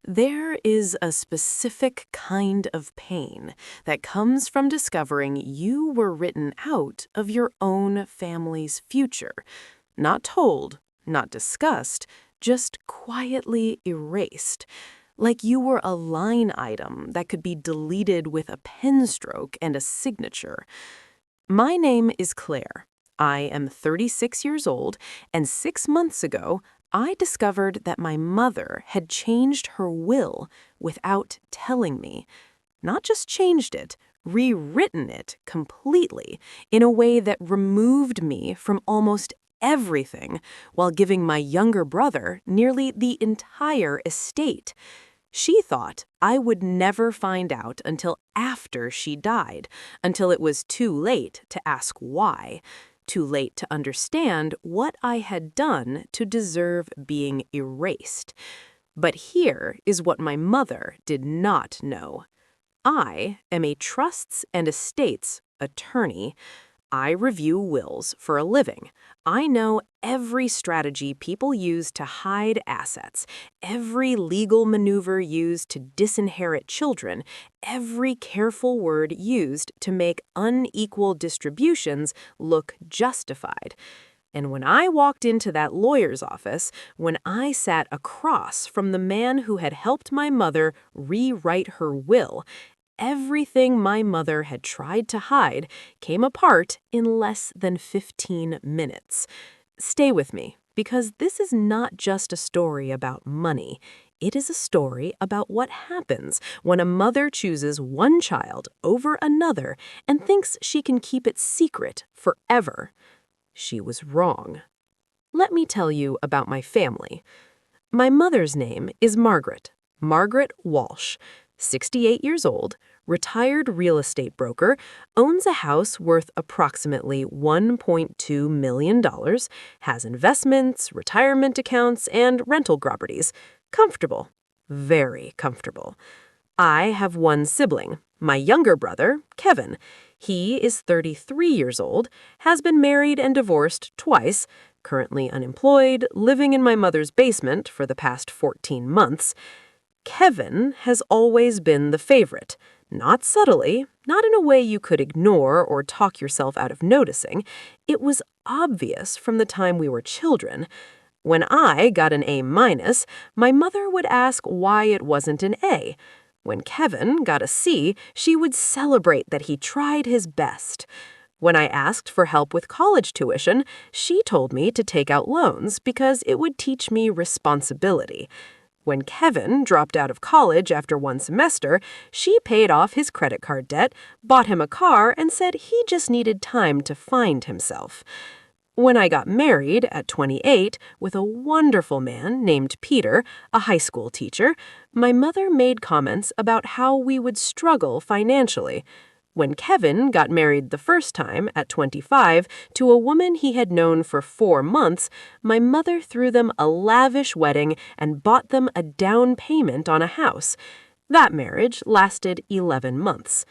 There is a specific kind of pain that comes from discovering you were written out of your own family's future. Not told, not discussed, just quietly erased. Like you were a line item that could be deleted with a pen stroke and a signature. My name is Claire. I am 36 years old, and 6 months ago, I discovered that my mother had changed her will without telling me. Not just changed it, rewritten it completely in a way that removed me from almost everything while giving my younger brother nearly the entire estate. She thought I would never find out until after she died, until it was too late to ask why, too late to understand what I had done to deserve being erased. But here is what my mother did not know. I am a trusts and estates attorney. I review wills for a living. I know every strategy people use to hide assets, every legal maneuver used to disinherit children, every careful word used to make unequal distributions look justified. And when I walked into that lawyer's office, when I sat across from the man who had helped my mother rewrite her will, everything my mother had tried to hide came apart in less than 15 minutes. Stay with me, because this is not just a story about money. It is a story about what happens when a mother chooses one child over another and thinks she can keep it secret forever. She was wrong. Let me tell you about my family. My mother's name is Margaret Walsh. 68 years old, retired real estate broker, owns a house worth approximately $1.2 million, has investments, retirement accounts, and rental properties. Comfortable. Very comfortable. I have one sibling, my younger brother, Kevin. He is 33 years old, has been married and divorced twice, currently unemployed, living in my mother's basement for the past 14 months. Kevin has always been the favorite, not subtly, not in a way you could ignore or talk yourself out of noticing. It was obvious from the time we were children. When I got an A-, my mother would ask why it wasn't an A. When Kevin got a C, she would celebrate that he tried his best. When I asked for help with college tuition, she told me to take out loans because it would teach me responsibility. When Kevin dropped out of college after one semester, she paid off his credit card debt, bought him a car, and said he just needed time to find himself. When I got married at 28 with a wonderful man named Peter, a high school teacher, my mother made comments about how we would struggle financially. When Kevin got married the first time at 25 to a woman he had known for 4 months, my mother threw them a lavish wedding and bought them a down payment on a house. That marriage lasted 11 months.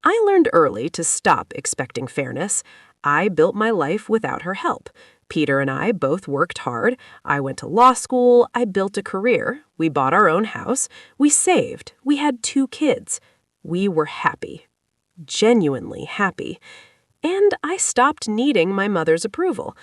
I learned early to stop expecting fairness. I built my life without her help. Peter and I both worked hard. I went to law school. I built a career. We bought our own house. We saved. We had 2 kids. We were happy. Genuinely happy. And I stopped needing my mother's approval.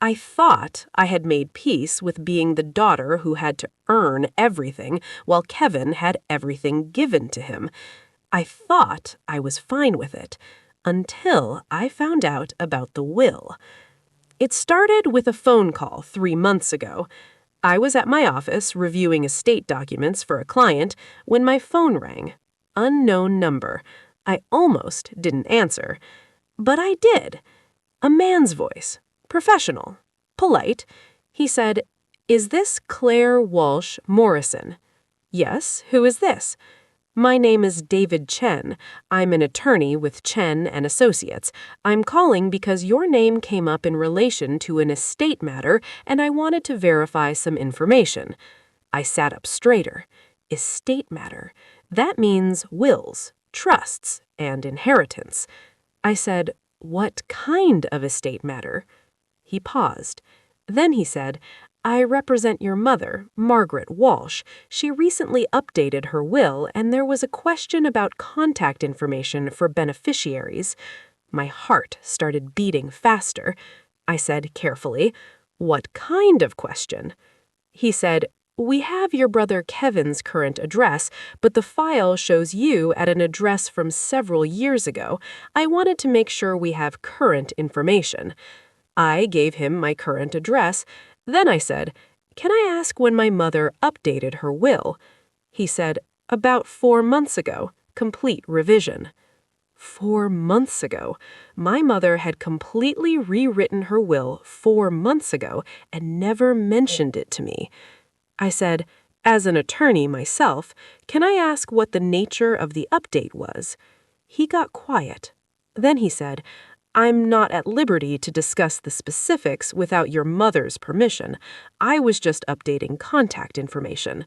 I thought I had made peace with being the daughter who had to earn everything while Kevin had everything given to him. I thought I was fine with it until I found out about the will. It started with a phone call 3 months ago. I was at my office reviewing estate documents for a client when my phone rang. Unknown number. I almost didn't answer, but I did. A man's voice, professional, polite. He said, "Is this Claire Walsh Morrison?" "Yes, who is this?" "My name is David Chen. I'm an attorney with Chen and Associates. I'm calling because your name came up in relation to an estate matter, and I wanted to verify some information." I sat up straighter. Estate matter. That means wills, trusts, and inheritance. I said, "What kind of estate matter?" He paused. Then he said, I represent your mother, Margaret Walsh. She recently updated her will, and there was a question about contact information for beneficiaries. My heart started beating faster. I said carefully, "What kind of question?" He said, "We have your brother Kevin's current address, but the file shows you at an address from several years ago. I wanted to make sure we have current information." I gave him my current address. Then I said, "Can I ask when my mother updated her will?" He said, "About 4 months ago, complete revision." 4 months ago. My mother had completely rewritten her will 4 months ago and never mentioned it to me. I said, "As an attorney myself, can I ask what the nature of the update was?" He got quiet. Then he said, "I'm not at liberty to discuss the specifics without your mother's permission. I was just updating contact information."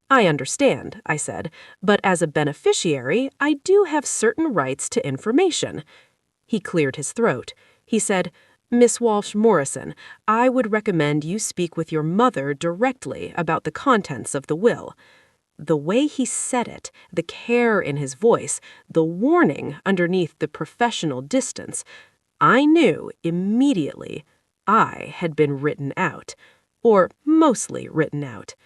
"I understand," I said, "but as a beneficiary, I do have certain rights to information." He cleared his throat. He said, "Miss Walsh Morrison, I would recommend you speak with your mother directly about the contents of the will." The way he said it, the care in his voice, the warning underneath the professional distance, I knew immediately I had been written out, or mostly written out.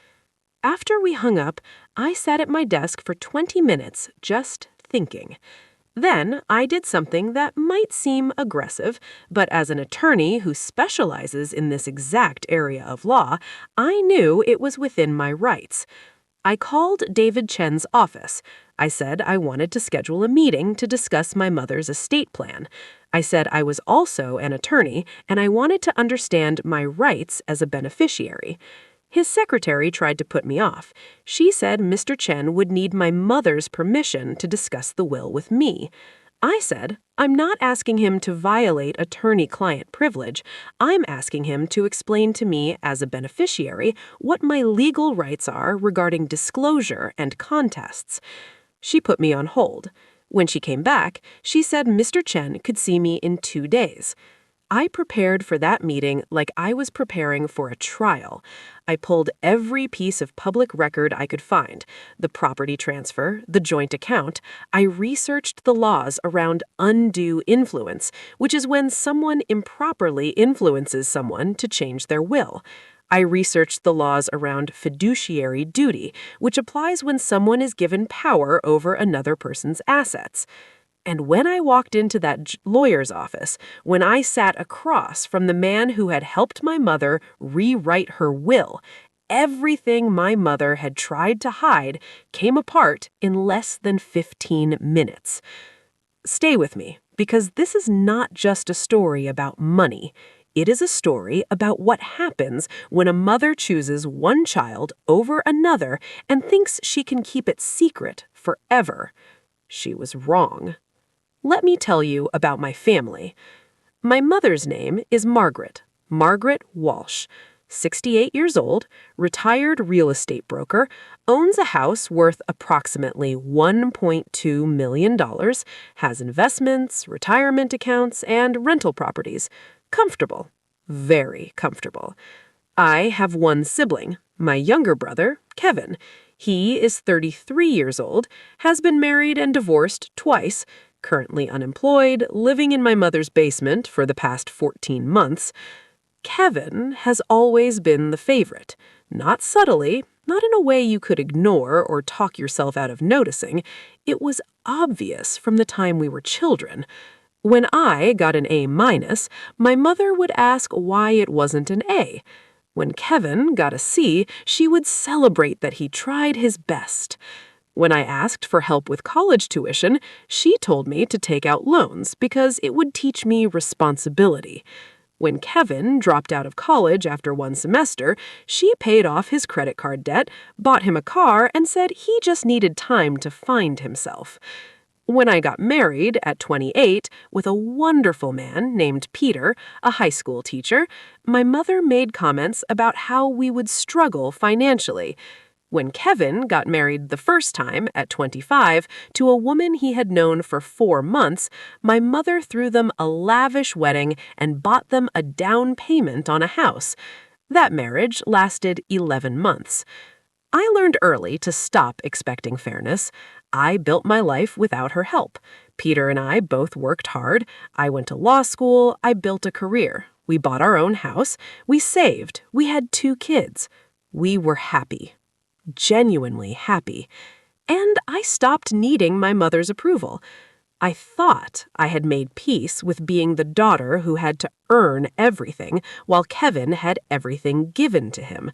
After we hung up, I sat at my desk for 20 minutes just thinking. Then I did something that might seem aggressive, but as an attorney who specializes in this exact area of law, I knew it was within my rights. I called David Chen's office. I said I wanted to schedule a meeting to discuss my mother's estate plan. I said I was also an attorney, and I wanted to understand my rights as a beneficiary. His secretary tried to put me off. She said Mr. Chen would need my mother's permission to discuss the will with me. I said, "I'm not asking him to violate attorney-client privilege. I'm asking him to explain to me, as a beneficiary, what my legal rights are regarding disclosure and contests." She put me on hold. When she came back, she said Mr. Chen could see me in 2 days. I prepared for that meeting like I was preparing for a trial. I pulled every piece of public record I could find, the property transfer, the joint account. I researched the laws around undue influence, which is when someone improperly influences someone to change their will. I researched the laws around fiduciary duty, which applies when someone is given power over another person's assets. And when I walked into that lawyer's office, when I sat across from the man who had helped my mother rewrite her will, everything my mother had tried to hide came apart in less than 15 minutes. Stay with me, because this is not just a story about money. It is a story about what happens when a mother chooses one child over another and thinks she can keep it secret forever. She was wrong. Let me tell you about my family. My mother's name is Margaret Walsh, 68 years old, retired real estate broker, owns a house worth approximately $1.2 million, has investments, retirement accounts, and rental properties. Comfortable. Very comfortable. I have one sibling, my younger brother, Kevin. He is 33 years old, has been married and divorced twice, currently unemployed, living in my mother's basement for the past 14 months. Kevin has always been the favorite, not subtly, not in a way you could ignore or talk yourself out of noticing. It was obvious from the time we were children. When I got an A-, my mother would ask why it wasn't an A. When Kevin got a C, she would celebrate that he tried his best. When I asked for help with college tuition, she told me to take out loans because it would teach me responsibility. When Kevin dropped out of college after one semester, she paid off his credit card debt, bought him a car, and said he just needed time to find himself. When I got married at 28 with a wonderful man named Peter, a high school teacher, my mother made comments about how we would struggle financially. When Kevin got married the first time at 25 to a woman he had known for 4 months, my mother threw them a lavish wedding and bought them a down payment on a house. That marriage lasted 11 months. I learned early to stop expecting fairness. I built my life without her help. Peter and I both worked hard. I went to law school. I built a career. We bought our own house. We saved. We had 2 kids. We were happy. Genuinely happy. And I stopped needing my mother's approval. I thought I had made peace with being the daughter who had to earn everything while Kevin had everything given to him.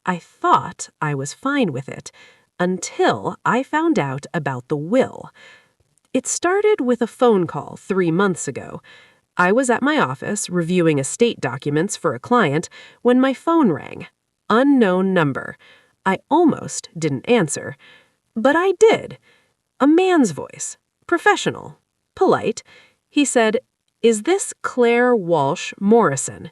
I thought I was fine with it until I found out about the will. It started with a phone call 3 months ago. I was at my office reviewing estate documents for a client when my phone rang. Unknown number. I almost didn't answer, but I did. A man's voice. Professional. Polite. He said, "Is this Claire Walsh Morrison?"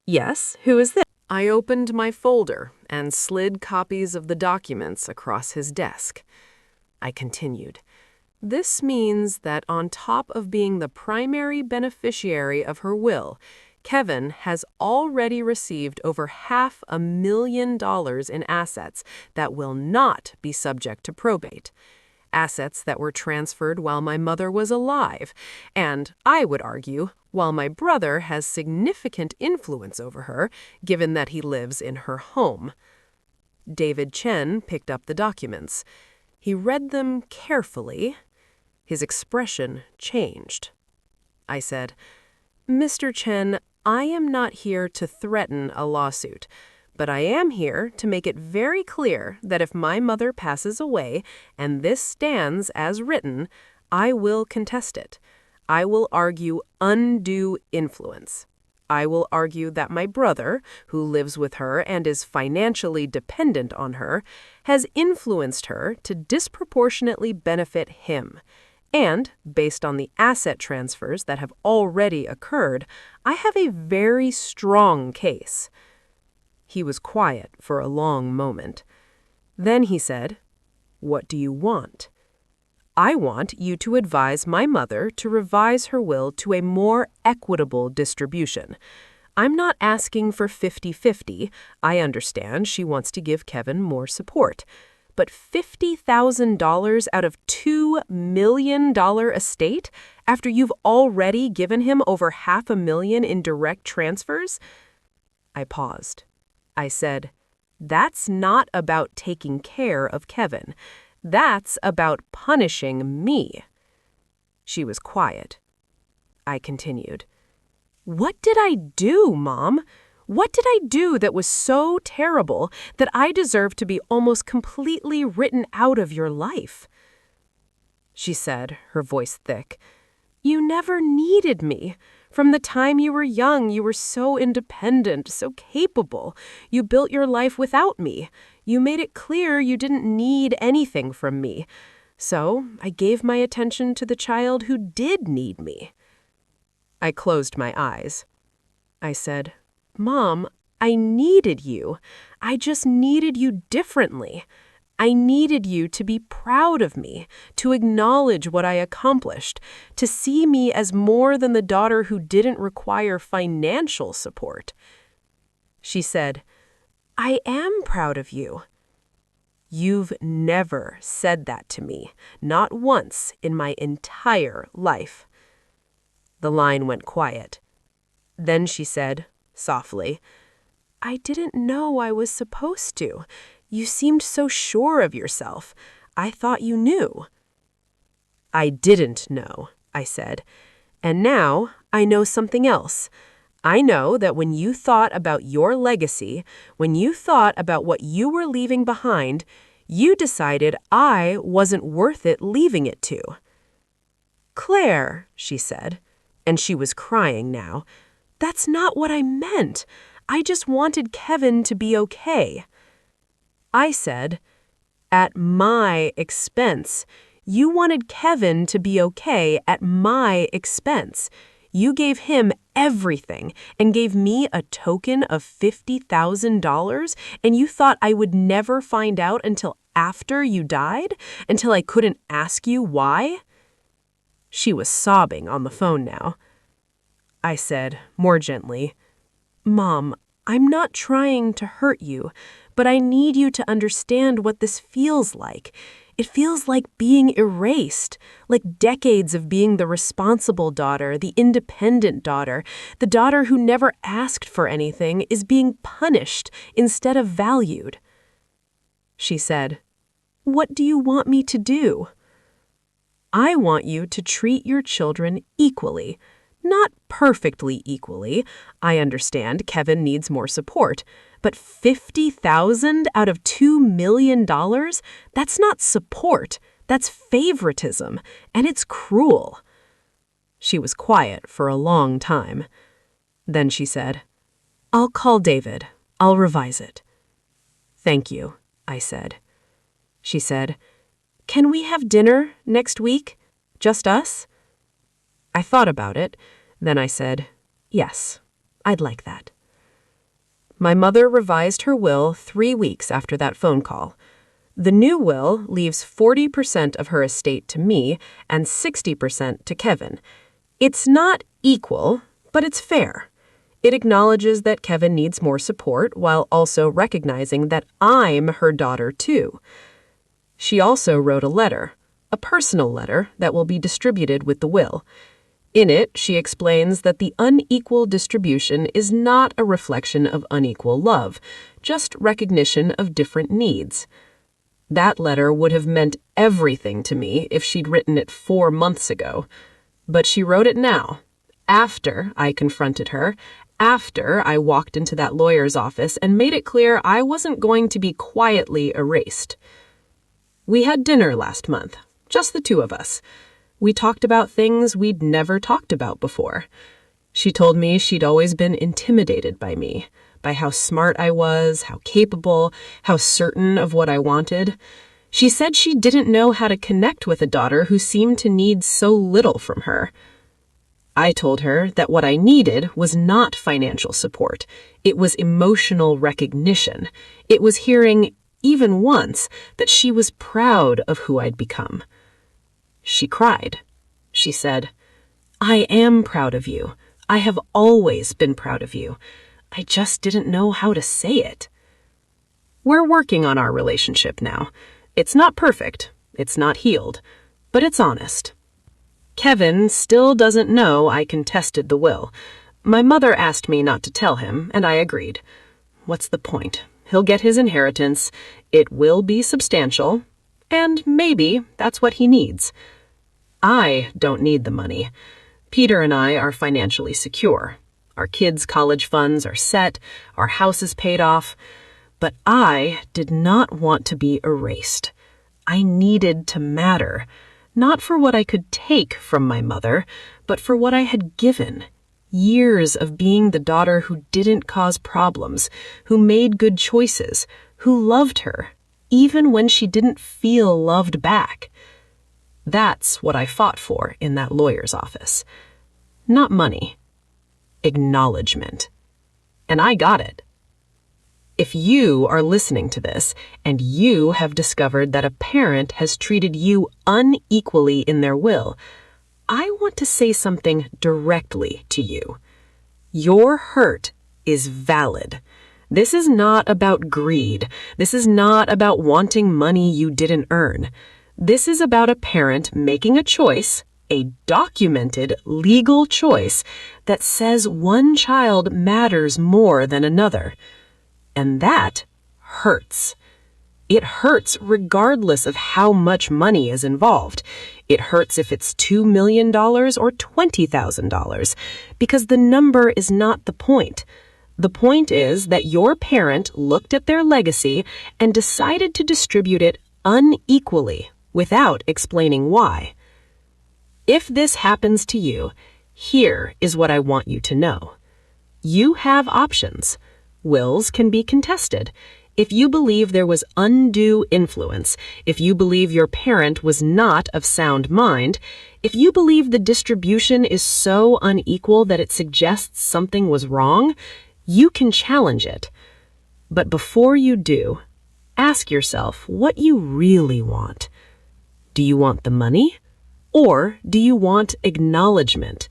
"Yes, who is this?" I opened my folder and slid copies of the documents across his desk. I continued. This means that on top of being the primary beneficiary of her will, Kevin has already received over $500,000 in assets that will not be subject to probate. Assets that were transferred while my mother was alive, and, I would argue, while my brother has significant influence over her, given that he lives in her home. David Chen picked up the documents. He read them carefully. His expression changed. I said, "Mr. Chen, I am not here to threaten a lawsuit. But I am here to make it very clear that if my mother passes away and this stands as written, I will contest it. I will argue undue influence. I will argue that my brother, who lives with her and is financially dependent on her, has influenced her to disproportionately benefit him. And, based on the asset transfers that have already occurred, I have a very strong case." He was quiet for a long moment. Then he said, "What do you want?" "I want you to advise my mother to revise her will to a more equitable distribution. I'm not asking for 50-50. I understand she wants to give Kevin more support. But $50,000 out of $2 million estate after you've already given him over $500,000 in direct transfers?" I paused. I said, "That's not about taking care of Kevin. That's about punishing me." She was quiet. I continued. "What did I do, Mom? What did I do that was so terrible that I deserve to be almost completely written out of your life?" She said, her voice thick, "You never needed me. From the time you were young, you were so independent, so capable. You built your life without me. You made it clear you didn't need anything from me. So I gave my attention to the child who did need me." I closed my eyes. I said, "Mom, I needed you. I just needed you differently. I needed you to be proud of me, to acknowledge what I accomplished, to see me as more than the daughter who didn't require financial support." She said, "I am proud of you." "You've never said that to me, not once in my entire life." The line went quiet. Then she said, softly, "I didn't know I was supposed to. You seemed so sure of yourself. I thought you knew." "I didn't know," I said. "And now I know something else. I know that when you thought about your legacy, when you thought about what you were leaving behind, you decided I wasn't worth it leaving it to." "Claire," she said, and she was crying now, "that's not what I meant. I just wanted Kevin to be okay." I said, "At my expense. You wanted Kevin to be okay at my expense. You gave him everything and gave me a token of $50,000, and you thought I would never find out until after you died, until I couldn't ask you why?" She was sobbing on the phone now. I said, more gently, "Mom, I'm not trying to hurt you, but I need you to understand what this feels like. It feels like being erased, like decades of being the responsible daughter, the independent daughter, the daughter who never asked for anything is being punished instead of valued." She said, "What do you want me to do?" "I want you to treat your children equally. Not perfectly equally. I understand Kevin needs more support. But $50,000 out of $2 million? That's not support. That's favoritism. And it's cruel." She was quiet for a long time. Then she said, "I'll call David. I'll revise it." "Thank you," I said. She said, "Can we have dinner next week? Just us?" I thought about it. Then I said, "Yes, I'd like that." My mother revised her will 3 weeks after that phone call. The new will leaves 40% of her estate to me and 60% to Kevin. It's not equal, but it's fair. It acknowledges that Kevin needs more support while also recognizing that I'm her daughter too. She also wrote a letter, a personal letter that will be distributed with the will. In it, she explains that the unequal distribution is not a reflection of unequal love, just recognition of different needs. That letter would have meant everything to me if she'd written it 4 months ago. But she wrote it now, after I confronted her, after I walked into that lawyer's office and made it clear I wasn't going to be quietly erased. We had dinner last month, just the two of us. We talked about things we'd never talked about before. She told me she'd always been intimidated by me, by how smart I was, how capable, how certain of what I wanted. She said she didn't know how to connect with a daughter who seemed to need so little from her. I told her that what I needed was not financial support. It was emotional recognition. It was hearing, even once, that she was proud of who I'd become. She cried. She said, "I am proud of you. I have always been proud of you. I just didn't know how to say it." We're working on our relationship now. It's not perfect. It's not healed. But it's honest. Kevin still doesn't know I contested the will. My mother asked me not to tell him, and I agreed. What's the point? He'll get his inheritance. It will be substantial. And maybe that's what he needs. I don't need the money. Peter and I are financially secure. Our kids' college funds are set. Our house is paid off. But I did not want to be erased. I needed to matter, not for what I could take from my mother, but for what I had given. Years of being the daughter who didn't cause problems, who made good choices, who loved her, even when she didn't feel loved back. That's what I fought for in that lawyer's office. Not money. Acknowledgement. And I got it. If you are listening to this and you have discovered that a parent has treated you unequally in their will, I want to say something directly to you. Your hurt is valid. This is not about greed. This is not about wanting money you didn't earn. This is about a parent making a choice, a documented legal choice that says one child matters more than another. And that hurts. It hurts regardless of how much money is involved. It hurts if it's $2 million or $20,000, because the number is not the point. The point is that your parent looked at their legacy and decided to distribute it unequally without explaining why. If this happens to you, here is what I want you to know. You have options. Wills can be contested. If you believe there was undue influence, if you believe your parent was not of sound mind, if you believe the distribution is so unequal that it suggests something was wrong, you can challenge it. But before you do, ask yourself what you really want. Do you want the money? Or do you want acknowledgement?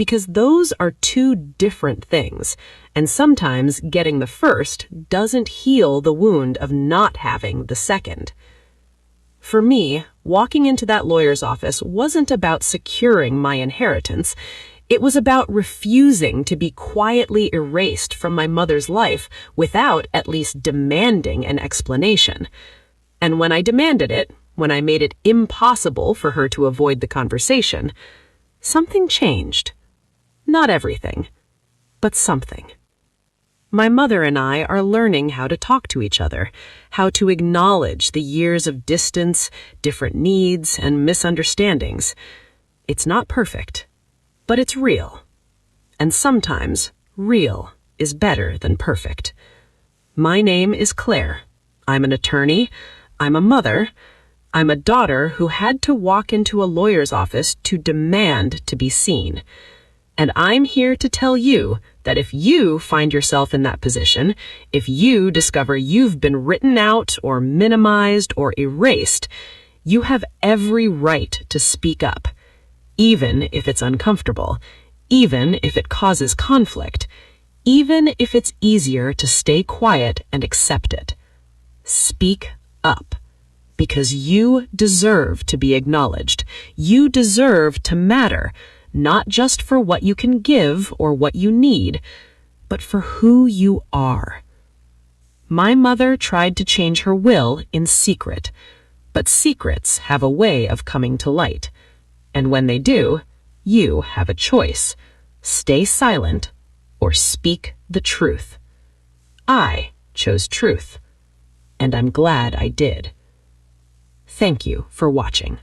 because those are two different things, and sometimes getting the first doesn't heal the wound of not having the second. For me, walking into that lawyer's office wasn't about securing my inheritance. It was about refusing to be quietly erased from my mother's life without at least demanding an explanation. And when I demanded it, when I made it impossible for her to avoid the conversation, something changed. Not everything, but something. My mother and I are learning how to talk to each other, how to acknowledge the years of distance, different needs, and misunderstandings. It's not perfect, but it's real. And sometimes, real is better than perfect. My name is Claire. I'm an attorney. I'm a mother. I'm a daughter who had to walk into a lawyer's office to demand to be seen. And I'm here to tell you that if you find yourself in that position, if you discover you've been written out or minimized or erased, you have every right to speak up, even if it's uncomfortable, even if it causes conflict, even if it's easier to stay quiet and accept it. Speak up. Because you deserve to be acknowledged. You deserve to matter, not just for what you can give or what you need, but for who you are. My mother tried to change her will in secret, but secrets have a way of coming to light. And when they do, you have a choice. Stay silent or speak the truth. I chose truth, and I'm glad I did. Thank you for watching.